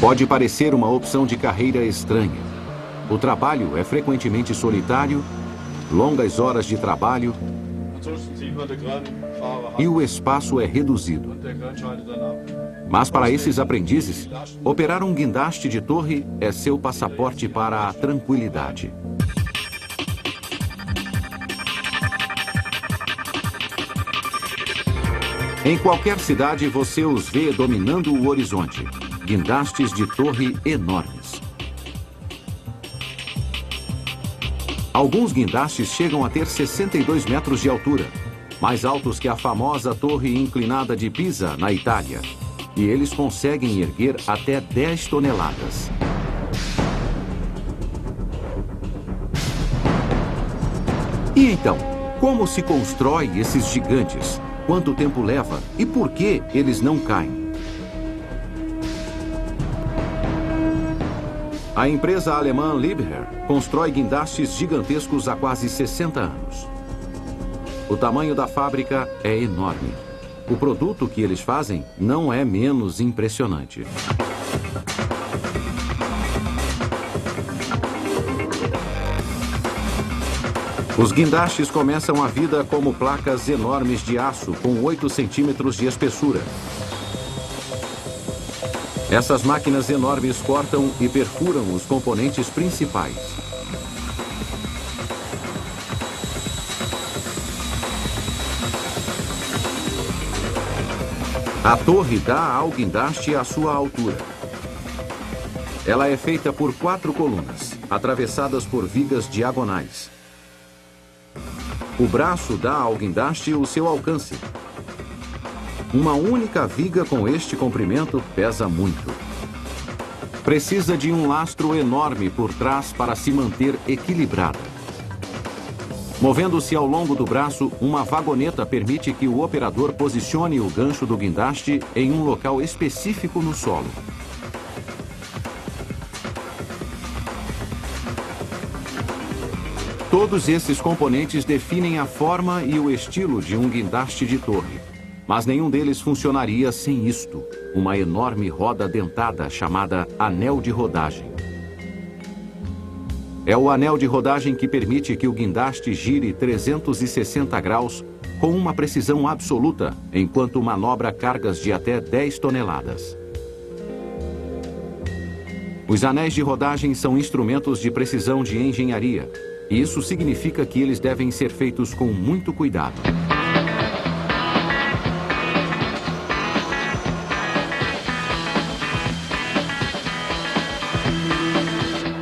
Pode parecer uma opção de carreira estranha. O trabalho é frequentemente solitário, longas horas de trabalho e o espaço é reduzido. Mas para esses aprendizes, operar um guindaste de torre é seu passaporte para a tranquilidade. Em qualquer cidade você os vê dominando o horizonte. Guindastes de torre enormes. Alguns guindastes chegam a ter 62 metros de altura, mais altos que a famosa torre inclinada de Pisa, na Itália. E eles conseguem erguer até 10 toneladas. E então, como se constrói esses gigantes? Quanto tempo leva e por que eles não caem? A empresa alemã Liebherr constrói guindastes gigantescos há quase 60 anos. O tamanho da fábrica é enorme. O produto que eles fazem não é menos impressionante. Os guindastes começam a vida como placas enormes de aço com 8 centímetros de espessura. Essas máquinas enormes cortam e perfuram os componentes principais. A torre dá ao guindaste a sua altura. Ela é feita por 4 colunas, atravessadas por vigas diagonais. O braço dá ao guindaste o seu alcance. Uma única viga com este comprimento pesa muito. Precisa de um lastro enorme por trás para se manter equilibrada. Movendo-se ao longo do braço, uma vagoneta permite que o operador posicione o gancho do guindaste em um local específico no solo. Todos esses componentes definem a forma e o estilo de um guindaste de torre. Mas nenhum deles funcionaria sem isto, uma enorme roda dentada chamada anel de rodagem. É o anel de rodagem que permite que o guindaste gire 360 graus com uma precisão absoluta, enquanto manobra cargas de até 10 toneladas. Os anéis de rodagem são instrumentos de precisão de engenharia, e isso significa que eles devem ser feitos com muito cuidado.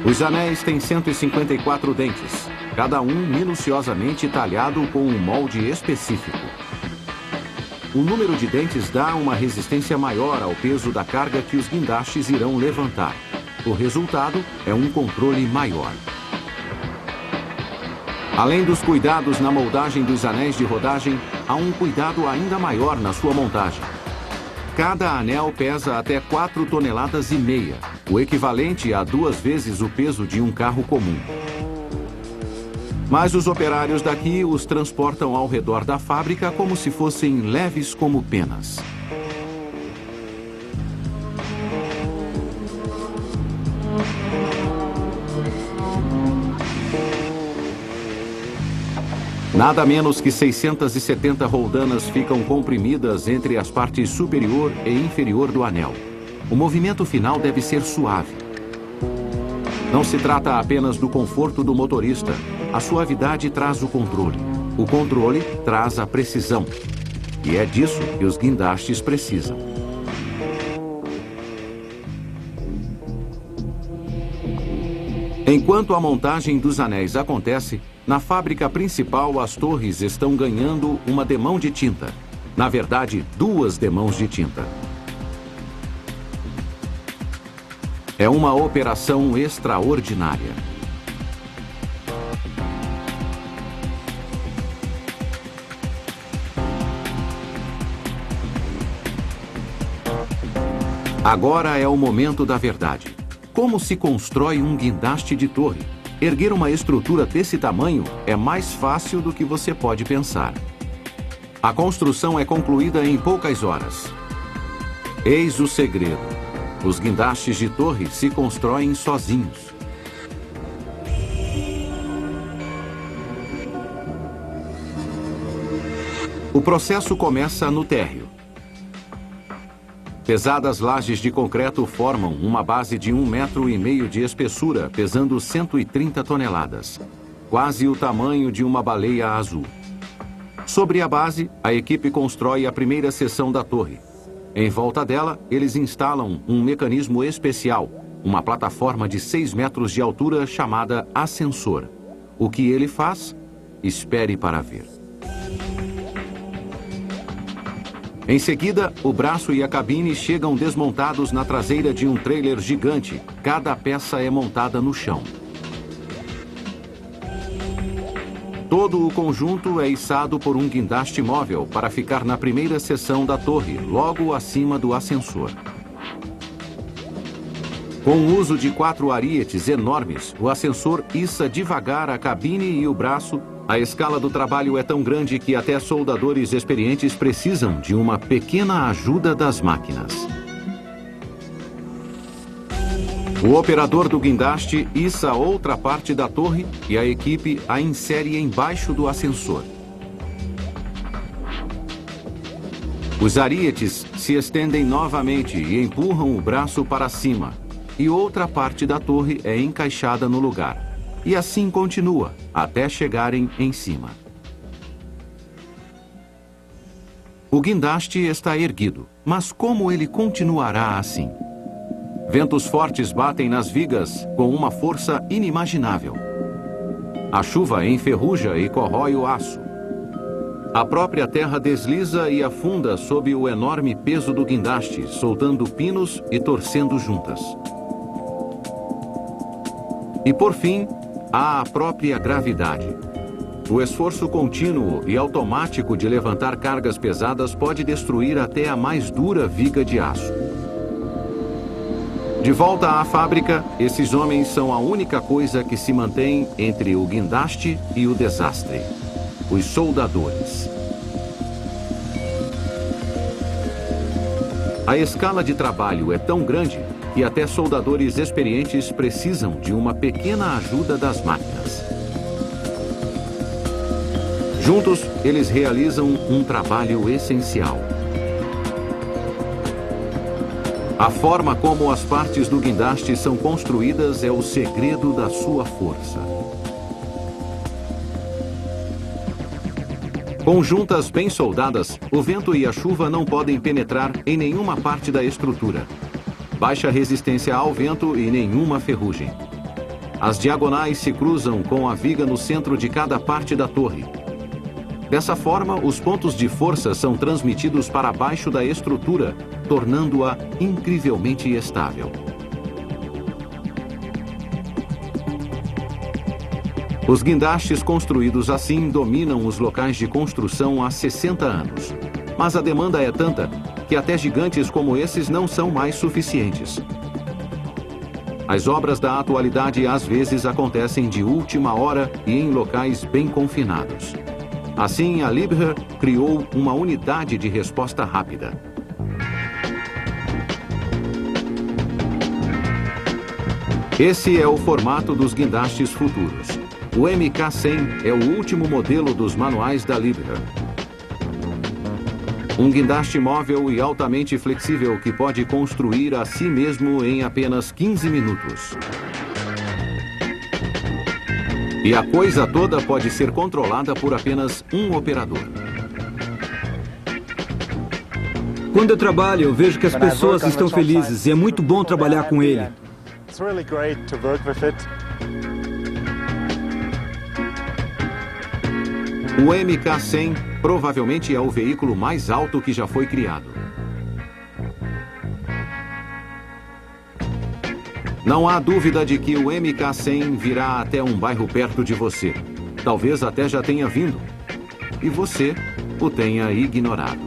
Os anéis têm 154 dentes, cada um minuciosamente talhado com um molde específico. O número de dentes dá uma resistência maior ao peso da carga que os guindastes irão levantar. O resultado é um controle maior. Além dos cuidados na moldagem dos anéis de rodagem, há um cuidado ainda maior na sua montagem. Cada anel pesa até 4,5 toneladas, o equivalente a 2 vezes o peso de um carro comum. Mas os operários daqui os transportam ao redor da fábrica como se fossem leves como penas. Nada menos que 670 roldanas ficam comprimidas entre as partes superior e inferior do anel. O movimento final deve ser suave. Não se trata apenas do conforto do motorista. A suavidade traz o controle. O controle traz a precisão. E é disso que os guindastes precisam. Enquanto a montagem dos anéis acontece, na fábrica principal as torres estão ganhando uma demão de tinta. Na verdade, 2 demãos de tinta. É uma operação extraordinária. Agora é o momento da verdade. Como se constrói um guindaste de torre? Erguer uma estrutura desse tamanho é mais fácil do que você pode pensar. A construção é concluída em poucas horas. Eis o segredo. Os guindastes de torre se constroem sozinhos. O processo começa no térreo. Pesadas lajes de concreto formam uma base de 1,5 metro de espessura, pesando 130 toneladas, quase o tamanho de uma baleia azul. Sobre a base, a equipe constrói a primeira seção da torre. Em volta dela, eles instalam um mecanismo especial, uma plataforma de 6 metros de altura chamada ascensor. O que ele faz? Espere para ver. Em seguida, o braço e a cabine chegam desmontados na traseira de um trailer gigante. Cada peça é montada no chão. Todo o conjunto é içado por um guindaste móvel para ficar na primeira seção da torre, logo acima do ascensor. Com o uso de 4 arietes enormes, o ascensor iça devagar a cabine e o braço. A escala do trabalho é tão grande que até soldadores experientes precisam de uma pequena ajuda das máquinas. O operador do guindaste iça outra parte da torre e a equipe a insere embaixo do ascensor. Os arietes se estendem novamente e empurram o braço para cima, e outra parte da torre é encaixada no lugar. E assim continua, até chegarem em cima. O guindaste está erguido, mas como ele continuará assim? Ventos fortes batem nas vigas com uma força inimaginável. A chuva enferruja e corrói o aço. A própria terra desliza e afunda sob o enorme peso do guindaste, soltando pinos e torcendo juntas. E por fim, há a própria gravidade. O esforço contínuo e automático de levantar cargas pesadas pode destruir até a mais dura viga de aço. De volta à fábrica, esses homens são a única coisa que se mantém entre o guindaste e o desastre: os soldadores. A escala de trabalho é tão grande que até soldadores experientes precisam de uma pequena ajuda das máquinas. Juntos, eles realizam um trabalho essencial. A forma como as partes do guindaste são construídas é o segredo da sua força. Com juntas bem soldadas, o vento e a chuva não podem penetrar em nenhuma parte da estrutura. Baixa resistência ao vento e nenhuma ferrugem. As diagonais se cruzam com a viga no centro de cada parte da torre. Dessa forma, os pontos de força são transmitidos para baixo da estrutura, tornando-a incrivelmente estável. Os guindastes construídos assim dominam os locais de construção há 60 anos. Mas a demanda é tanta que até gigantes como esses não são mais suficientes. As obras da atualidade às vezes acontecem de última hora e em locais bem confinados. Assim, a Liebherr criou uma unidade de resposta rápida. Esse é o formato dos guindastes futuros. O MK-100 é o último modelo dos manuais da Liebherr. Um guindaste móvel e altamente flexível que pode construir a si mesmo em apenas 15 minutos. E a coisa toda pode ser controlada por apenas um operador. Quando eu trabalho, eu vejo que as pessoas estão felizes e é muito bom trabalhar com ele. O MK-100 provavelmente é o veículo mais alto que já foi criado. Não há dúvida de que o MK-100 virá até um bairro perto de você. Talvez até já tenha vindo. E você o tenha ignorado.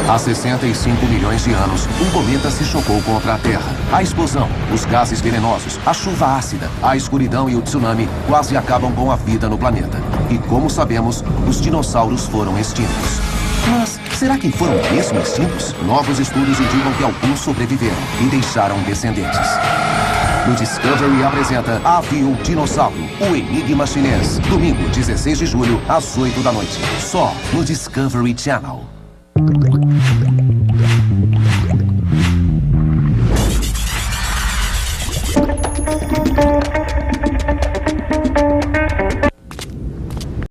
Há 65 milhões de anos, um cometa se chocou contra a Terra. A explosão, os gases venenosos, a chuva ácida, a escuridão e o tsunami quase acabam com a vida no planeta. E como sabemos, os dinossauros foram extintos. Mas será que foram mesmo extintos? Novos estudos indicam que alguns sobreviveram e deixaram descendentes. No Discovery apresenta Avio Dinossauro, o Enigma Chinês. Domingo, 16 de julho, às 8 da noite. Só no Discovery Channel.